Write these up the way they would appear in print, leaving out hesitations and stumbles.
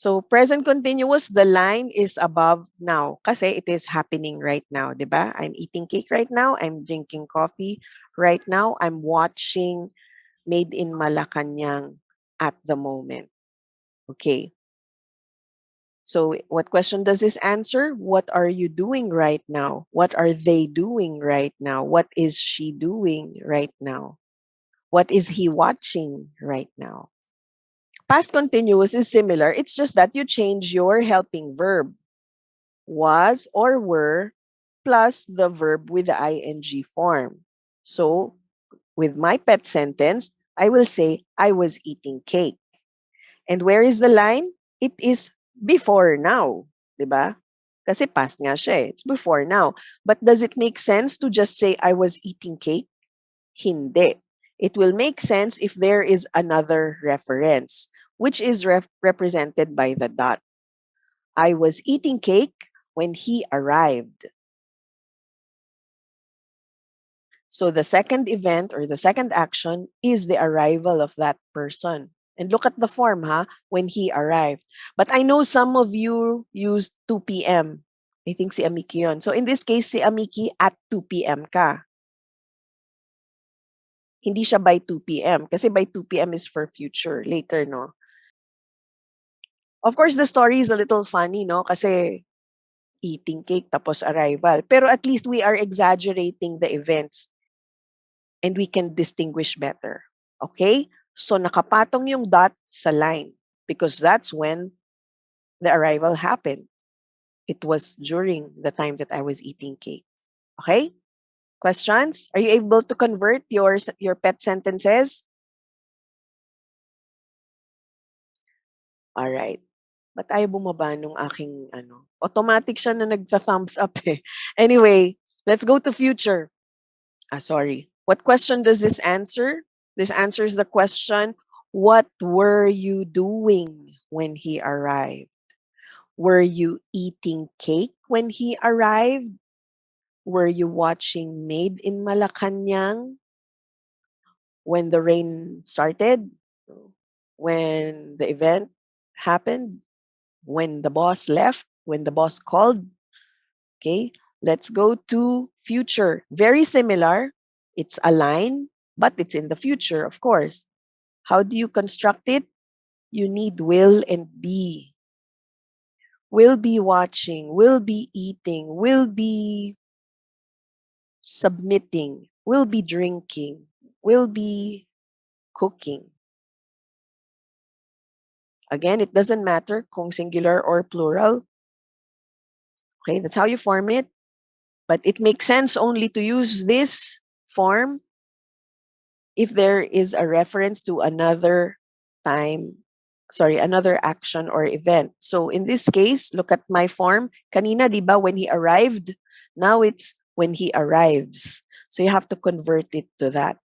So present continuous, the line is above now kasi it is happening right now, 'di ba? I'm eating cake right now, I'm drinking coffee right now, I'm watching Made in Malacanang at the moment. Okay. So what question does this answer? What are you doing right now? What are they doing right now? What is she doing right now? What is he watching right now? Past continuous is similar. It's just that you change your helping verb, was or were, plus the verb with the ing form. So with my pet sentence, I will say, I was eating cake. And where is the line? It is before now. Diba? Kasi past nga siya eh. It's before now. But does it make sense to just say, I was eating cake? Hindi. It will make sense if there is another reference, which is represented by the dot. I was eating cake when he arrived. So the second event or the second action is the arrival of that person. And look at the form, when he arrived. But I know some of you used 2 p.m. I think si Amiki yun. So in this case, si Amiki at 2 p.m. ka. Hindi siya by 2 p.m. Kasi by 2 p.m. is for future, later, no? Of course, the story is a little funny, no? Kasi eating cake tapos arrival. Pero at least we are exaggerating the events and we can distinguish better. Okay? So nakapatong yung dot sa line because that's when the arrival happened. It was during the time that I was eating cake. Okay? Questions? Are you able to convert your pet sentences? All right. Ba't ayaw bumaba nung aking ano? Automatic siya na nagpa-thumbs up eh. Anyway, let's go to future. Sorry. What question does this answer? This answers the question, what were you doing when he arrived? Were you eating cake when he arrived? Were you watching Made in Malacanang when the rain started? When the event happened? When the boss left? When the boss called? Okay, let's go to future. Very similar. It's a line, but it's in the future, of course. How do you construct it? You need will and be. Will be watching, will be eating, will be submitting, will be drinking, will be cooking. Again, it doesn't matter kung singular or plural. Okay, that's how you form it. But it makes sense only to use this form if there is a reference to another another action or event. So in this case, look at my form. Kanina, di ba, when he arrived? Now it's when he arrives. So you have to convert it to that.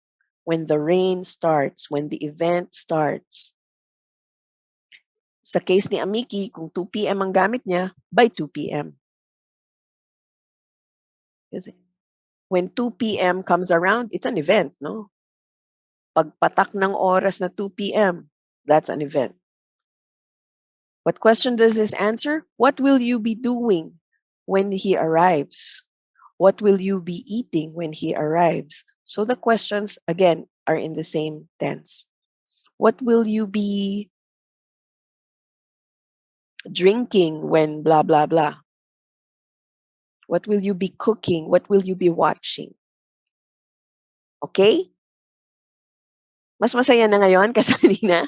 When the rain starts, when the event starts. Sa case ni Amiki, kung 2 p.m. ang gamit niya, by 2 p.m. Kasi when 2 p.m. comes around, it's an event, no? Pagpatak ng oras na 2 p.m., that's an event. What question does this answer? What will you be doing when he arrives? What will you be eating when he arrives? So the questions, again, are in the same tense. What will you be drinking when blah, blah, blah? What will you be cooking? What will you be watching? Okay? Mas masaya na ngayon kasi kanina.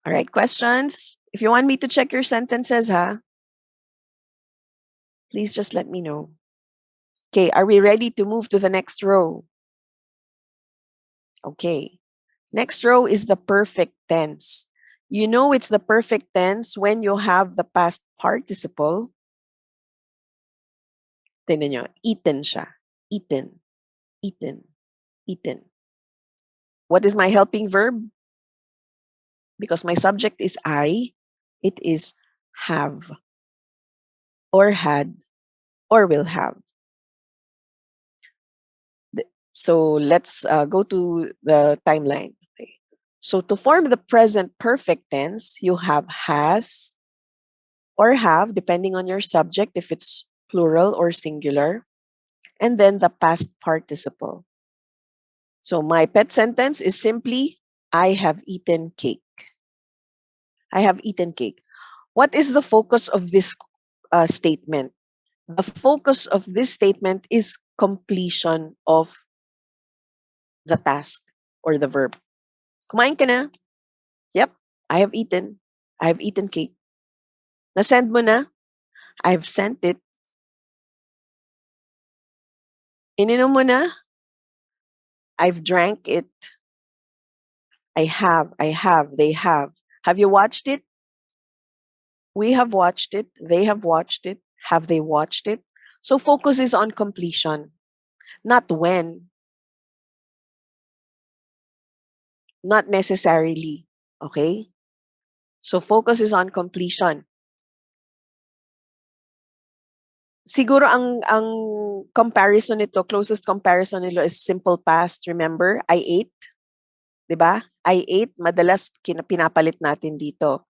All right, questions? If you want me to check your sentences, please just let me know. Okay, are we ready to move to the next row? Okay. Next row is the perfect tense. You know it's the perfect tense when you have the past participle. Tingnan nyo, eaten siya. Eaten, eaten, eaten. What is my helping verb? Because my subject is I, it is have, or had, or will have. So let's go to the timeline. Okay. So to form the present perfect tense, you have has or have, depending on your subject, if it's plural or singular, and then the past participle. So my pet sentence is simply, I have eaten cake. I have eaten cake. What is the focus of this statement? The focus of this statement is completion of the task or the verb. Kumain ka na? Yep, I have eaten. I have eaten cake. Na-send mo na? I've sent it. Ininom mo na? I've drank it. I have, they have. Have you watched it? We have watched it. They have watched it. Have they watched it? So focus is on completion, not when, not necessarily. Okay? So focus is on completion. Siguro ang comparison nito, closest comparison nito is simple past. Remember, I ate, 'di ba? I ate, madalas pinapalit natin dito.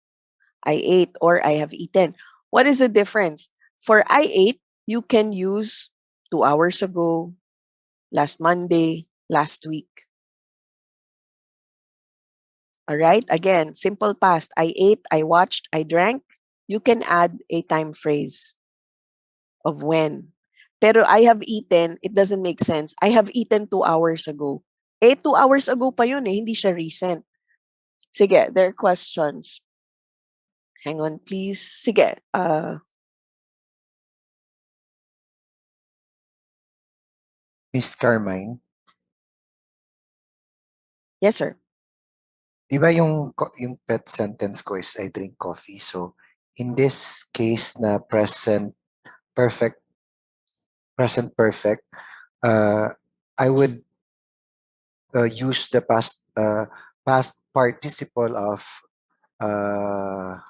I ate or I have eaten. What is the difference? For I ate, you can use 2 hours ago, last Monday, last week. All right? Again, simple past. I ate, I watched, I drank. You can add a time phrase of when. Pero I have eaten, it doesn't make sense. I have eaten 2 hours ago. 2 hours ago pa yun hindi siya recent. Sige, there are questions. Hang on, please. Sige, Miss Carmine, yes, sir. di ba yung pet sentence ko is I drink coffee. So, in this case na perfect, present perfect, uh, I would use the past participle of uh,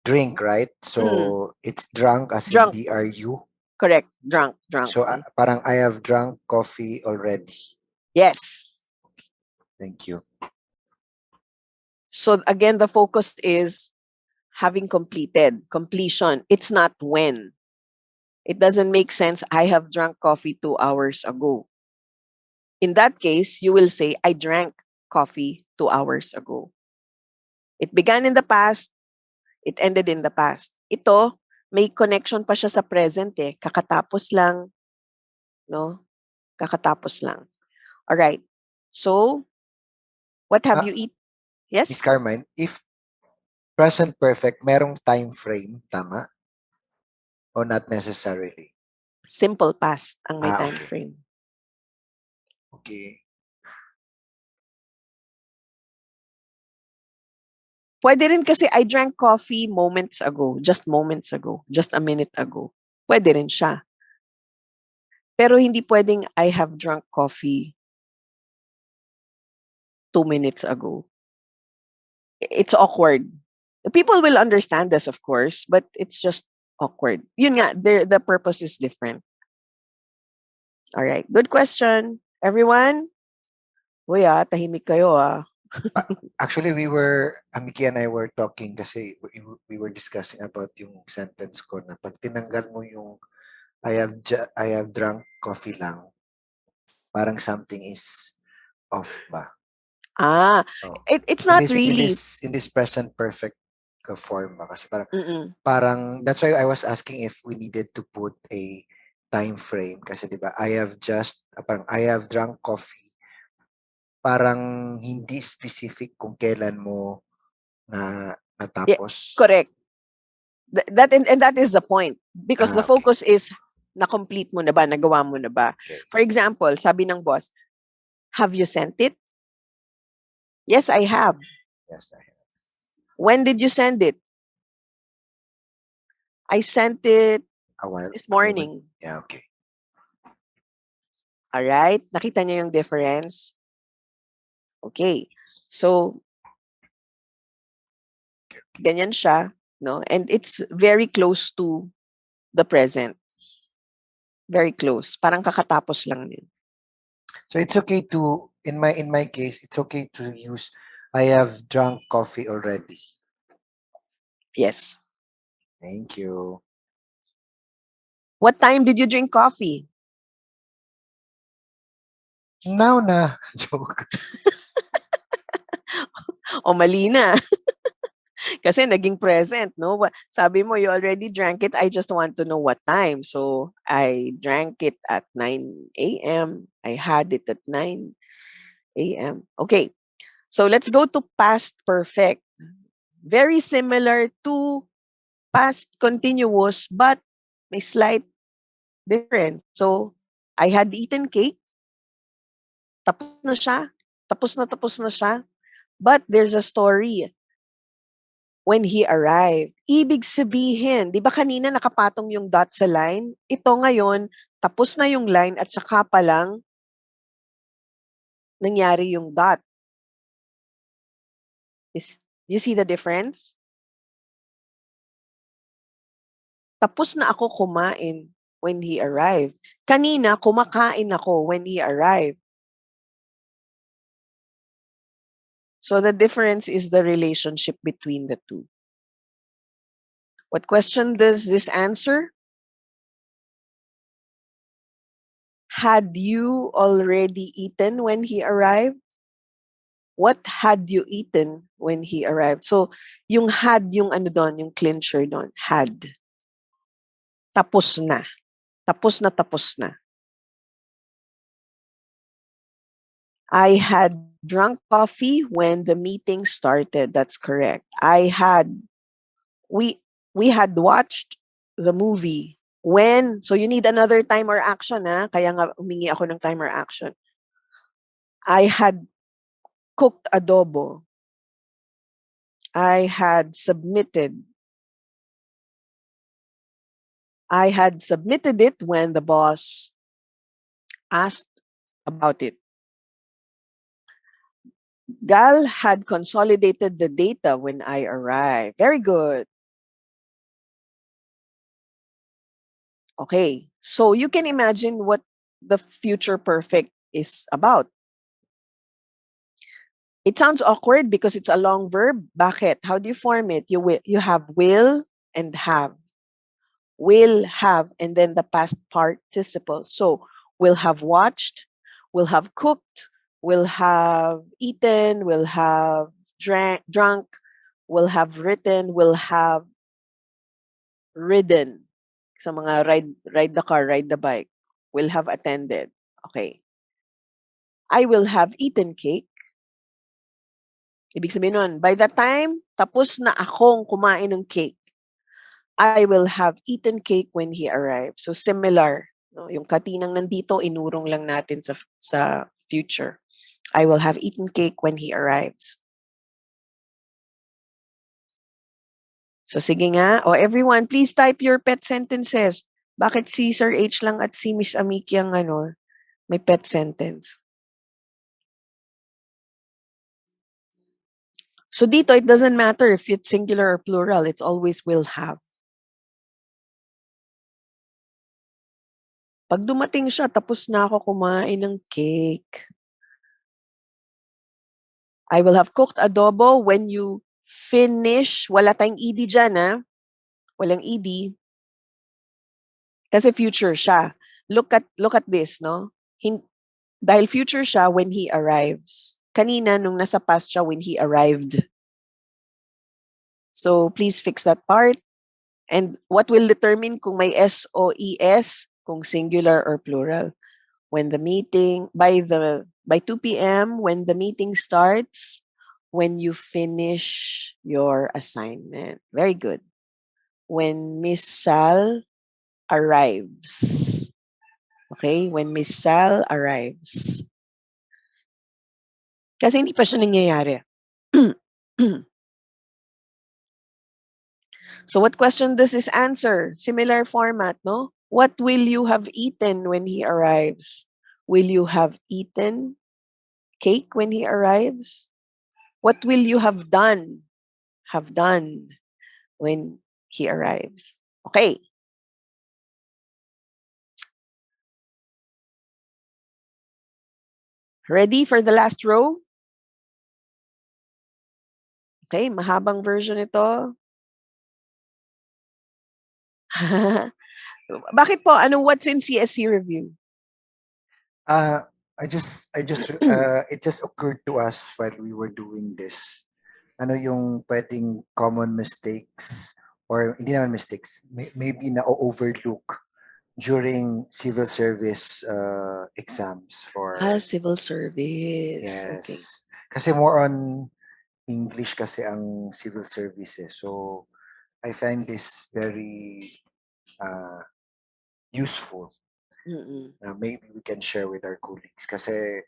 drink, right? Mm, So, it's drunk as in drunk. DRU. Correct. Drunk. So, parang I have drunk coffee already. Yes. Thank you. So again, the focus is having completed, completion. It's not when. It doesn't make sense. I have drunk coffee 2 hours ago. In that case, you will say, I drank coffee 2 hours ago. It began in the past, it ended in the past. Ito, may connection pa siya sa present eh. Kakatapos lang, no? Kakatapos lang. All right. So, what have you eaten? Miss Yes? Carmine, if present perfect, merong time frame, tama? O not necessarily? Simple past ang may time Okay. frame. Okay. Pwede rin kasi I drank coffee moments ago, just a minute ago. Pwede rin siya. Pero hindi pwedeng I have drunk coffee 2 minutes ago. It's awkward. People will understand this, of course, but it's just awkward. Yun nga, the purpose is different. All right, good question. Everyone? Uy tahimik kayo Actually, Amiki and I were talking kasi we were discussing about yung sentence ko na pag tinanggal mo yung I have drunk coffee lang, parang something is off ba? Ah, Oh. it's not really. In this present perfect form ba? Kasi Mm-mm. parang that's why I was asking if we needed to put a time frame kasi 'di ba parang I have drunk coffee, parang hindi specific kung kailan mo na Yeah, natapos. correct. And that is the point because the Okay. focus is na-complete mo na ba, nagawa mo na ba. Okay. For example, sabi ng boss, have you sent it? Yes, I have. Yes, I have. When did you send it? I sent it A while, this a moment. morning. Yeah, okay. All right? Nakita niyo yung difference? Okay. So, ganyan siya, no? And it's very close to the present. Very close. Parang kakatapos lang din. So it's okay to in my case, it's okay to use I have drunk coffee already. Yes. Thank you. What time did you drink coffee? Now na. Joke. O mali na. Kasi naging present, no? Sabi mo, you already drank it. I just want to know what time. So, I drank it at 9 a.m. I had it at 9 a.m. Okay. So, let's go to past perfect. Very similar to past continuous, but may slight difference. So, I had eaten cake. Tapos na siya. Tapos na siya. But there's a story when he arrived. Ibig sabihin, 'di ba kanina nakapatong yung dot sa line? Ito ngayon, tapos na yung line at saka pa lang nangyari yung dot. Is you see the difference? Tapos na ako kumain when he arrived. Kanina, kumakain ako when he arrived. So the difference is the relationship between the two. What question does this answer? Had you already eaten when he arrived? What had you eaten when he arrived? So, yung had yung ano doon, yung clincher doon, had. Tapos na. Tapos na, tapos na. I had drunk coffee when the meeting started. That's correct. We we had watched the movie when, so you need another time or action, ha? Kaya nga humingi ako ng time or action. I had cooked adobo. I had submitted I had submitted it when the boss asked about it. Gal had consolidated the data when I arrived. Very good. Okay. So you can imagine what the future perfect is about. It sounds awkward because it's a long verb. Bakit? How do you form it? You have will and have. Will have and then the past participle. So will have watched, will have cooked, will have eaten, will have drunk, will have written, will have ridden. Sa mga ride the car, ride the bike, will have attended. Okay. I will have eaten cake. Ibig sabihin nun, by the time tapos na akong kumain ng cake, I will have eaten cake when he arrived. So similar, no? Yung katinang nandito, inurong lang natin sa future. I will have eaten cake when he arrives. So sige nga. O everyone, please type your pet sentences. Bakit si Sir H lang at si Miss Amiki ang may pet sentence? So dito, it doesn't matter if it's singular or plural. It's always will have. Pag dumating siya, tapos na ako kumain ng cake. I will have cooked adobo when you finish. Wala tayong ED dyan, ha? Walang ED. Kasi future siya. Look at this, no? Dahil future siya when he arrives. Kanina, nung nasa past siya, when he arrived. So, please fix that part. And what will determine kung may S o ES, kung singular or plural? When the meeting, by 2 p.m., when the meeting starts, when you finish your assignment. Very good. When Miss Sal arrives. Okay? When Miss Sal arrives. Kasi hindi pa siya nangyayari. So what question does this answer? Similar format, no? What will you have eaten when he arrives? Will you have eaten cake when he arrives? What will you have done? Have done when he arrives. Okay. Ready for the last row? Okay, mahabang version ito. Bakit po? What's in CSC review? Uh, it just occurred to us while we were doing this. Ano yung pwedeng common mistakes or hindi naman mistakes, maybe na-overlook during civil service exams for, Civil service. Okay. yes. Kasi more on English kasi ang civil service eh. So, I find this very uh, useful. Mm-mm. Maybe we can share with our colleagues kasi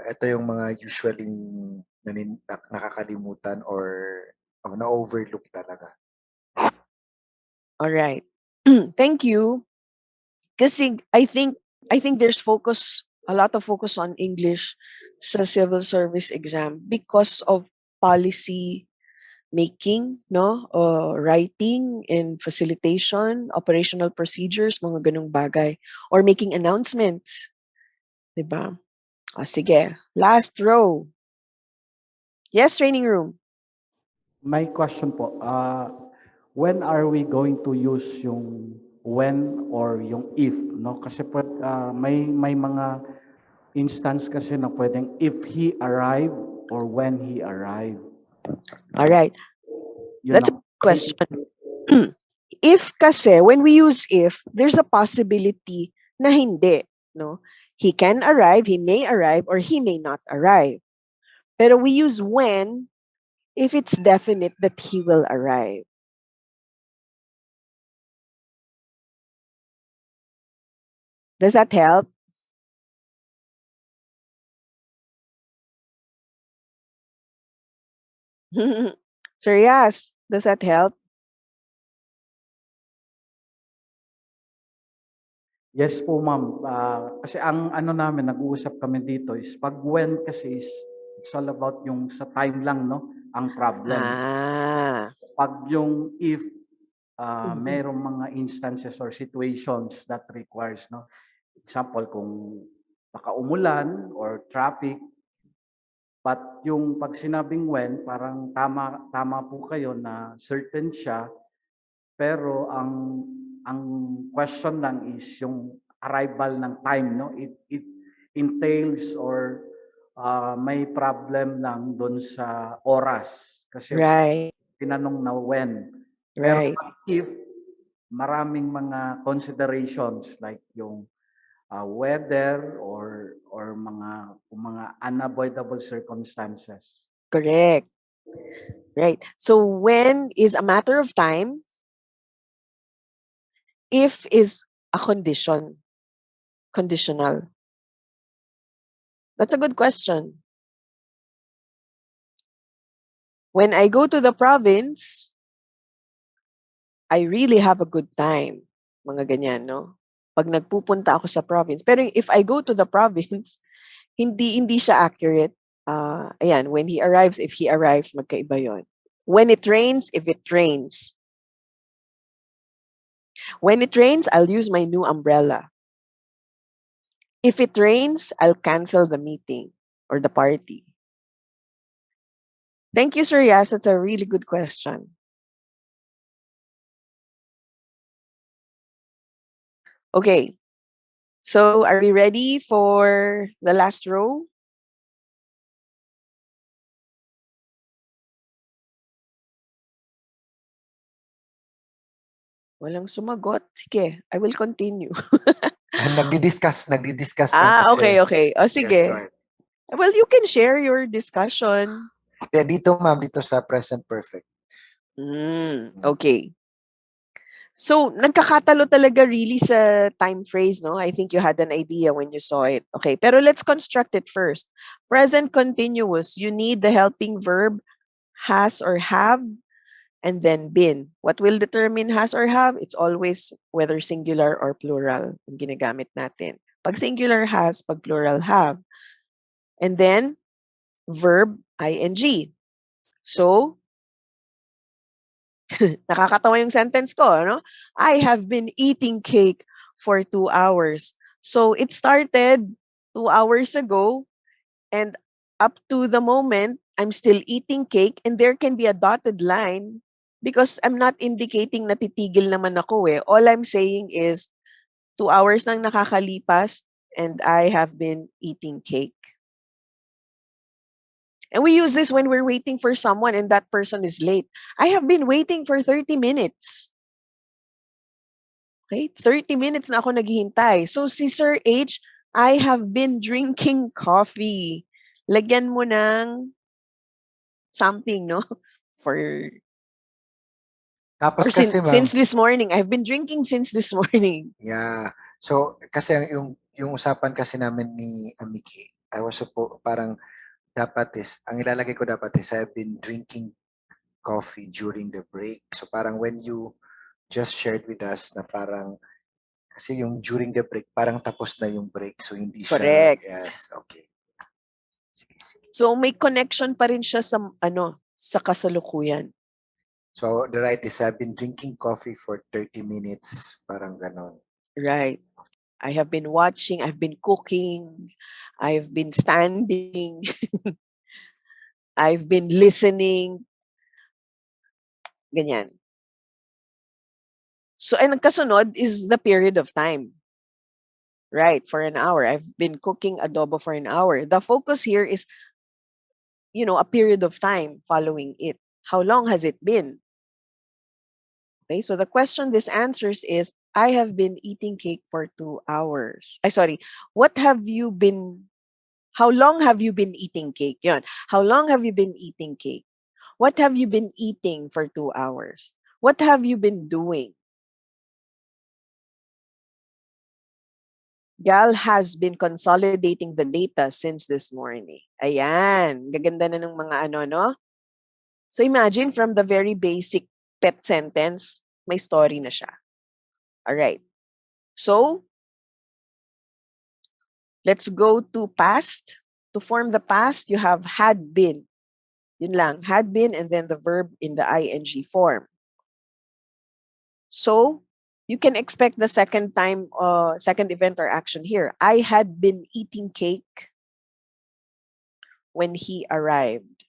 ito yung mga usually nakakalimutan or na-overlook talaga. All right. Thank you. Kasi I think there's a lot of focus on English sa civil service exam because of policy making, no? Writing and facilitation, operational procedures, mga ganung bagay. Or making announcements. Diba? Sige. Last row. Yes, training room. My question po, when are we going to use yung when or yung if, no? Kasi po, may mga instance kasi na pwedeng if he arrive or when he arrive. All right. Yun That's lang. a question. If kasi, when we use if, there's a possibility na hindi, no? He can arrive, he may arrive, or he may not arrive. Pero we use when if it's definite that he will arrive. Does that help? Sir Yas, does that help? Yes po, ma'am. Kasi ang ano namin, nag-uusap kami dito is pag when kasi is it's all about yung sa time lang, no? Ang problem. Ah. Pag yung if Mhm. mayroong mga instances or situations that requires, no? Example, kung baka umulan or traffic, but yung pag sinabing when, parang tama po kayo na certain siya, pero ang question lang is yung arrival ng time, no? It entails or may problem lang doon sa oras kasi Right, tinanong na when. Pero right. if maraming mga considerations like yung weather or mga unavoidable circumstances. Correct. Right. So when is a matter of time, if is a condition, conditional. That's a good question. When I go to the province, I really have a good time. Mga ganyan, no? Pag nagpupunta ako sa province. Pero if I go to the province, hindi siya accurate. Ayan, when he arrives, if he arrives, magkaiba yon. When it rains, if it rains. When it rains, I'll use my new umbrella. If it rains, I'll cancel the meeting or the party. Thank you, Sir Yas. That's a really good question. Okay. So, are we ready for the last row? Walang sumagot. Sige, I will continue. Nagdi-discuss lang Okay, kasi. okay. O Yes, go sige. ahead. Well, you can share your discussion. Dito ma'am, dito sa present perfect. Okay. So, nagkakatalo talaga really sa time phrase, no? I think you had an idea when you saw it. Okay, pero let's construct it first. Present continuous, you need the helping verb has or have and then been. What will determine has or have? It's always whether singular or plural ang ginagamit natin. Pag singular has, pag plural have. And then, verb ing. So, nakakatawa yung sentence ko, no? I have been eating cake for 2 hours. So, it started 2 hours ago And up to the moment, I'm still eating cake and there can be a dotted line because I'm not indicating na titigil naman ako eh. All I'm saying is 2 hours nang nakakalipas and I have been eating cake. And we use this when we're waiting for someone and that person is late. I have been waiting for 30 minutes. Okay? 30 minutes na ako naghihintay. So si Sir H, I have been drinking coffee. Lagyan mo ng something, no? For Tapos or kasi since ma'am, this morning. I've been drinking since this morning. yeah. So, kasi yung usapan kasi namin ni Amiki, parang dapat is, ang ilalagay ko dapat is, I've been drinking coffee during the break. So parang when you just shared with us na parang, kasi yung during the break, parang tapos na yung break. So hindi siya, Correct. yes, okay. Sige, sige. So may connection pa rin siya sa sa kasalukuyan. So the right is, I've been drinking coffee for 30 minutes, parang ganon. Right. I have been watching, I've been cooking, I've been standing, I've been listening, ganyan. So, and ang kasunod is the period of time. Right, for an hour. I've been cooking adobo for an hour. The focus here is, a period of time following it. How long has it been? Okay, so the question this answers is, I have been eating cake for 2 hours. Sorry, what have you been, how long have you been eating cake? Yun. How long have you been eating cake? What have you been eating for 2 hours? What have you been doing? Gal has been consolidating the data since this morning. Ayan. Gaganda na ng mga ano, no? So imagine from the very basic pet sentence, may story na siya. All right. So, let's go to past. To form the past, you have had been. Yun lang. Had been and then the verb in the ing form. So, you can expect the second event or action here. I had been eating cake when he arrived.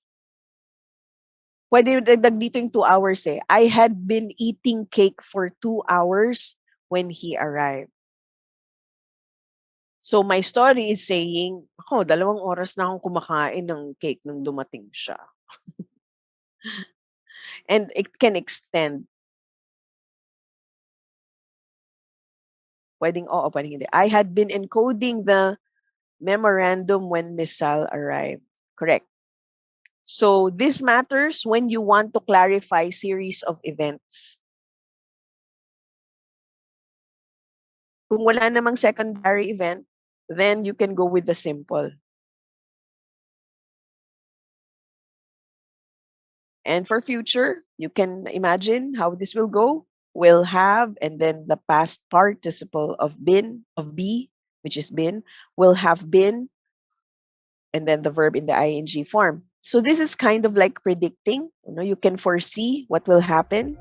Pwede dagdag dito yung 2 hours eh. I had been eating cake for 2 hours when he arrived. So my story is saying, ako, 2 oras na akong kumakain ng cake nung dumating siya. And it can extend. Pwedeng oo, pwedeng hindi. I had been encoding the memorandum when Miss Sal arrived. Correct. So this matters when you want to clarify series of events. Kung wala namang secondary event, then you can go with the simple. And for future, you can imagine how this will go. Will have, and then the past participle of been, of be, which is been, will have been, and then the verb in the ing form. So this is kind of like predicting. You can foresee what will happen.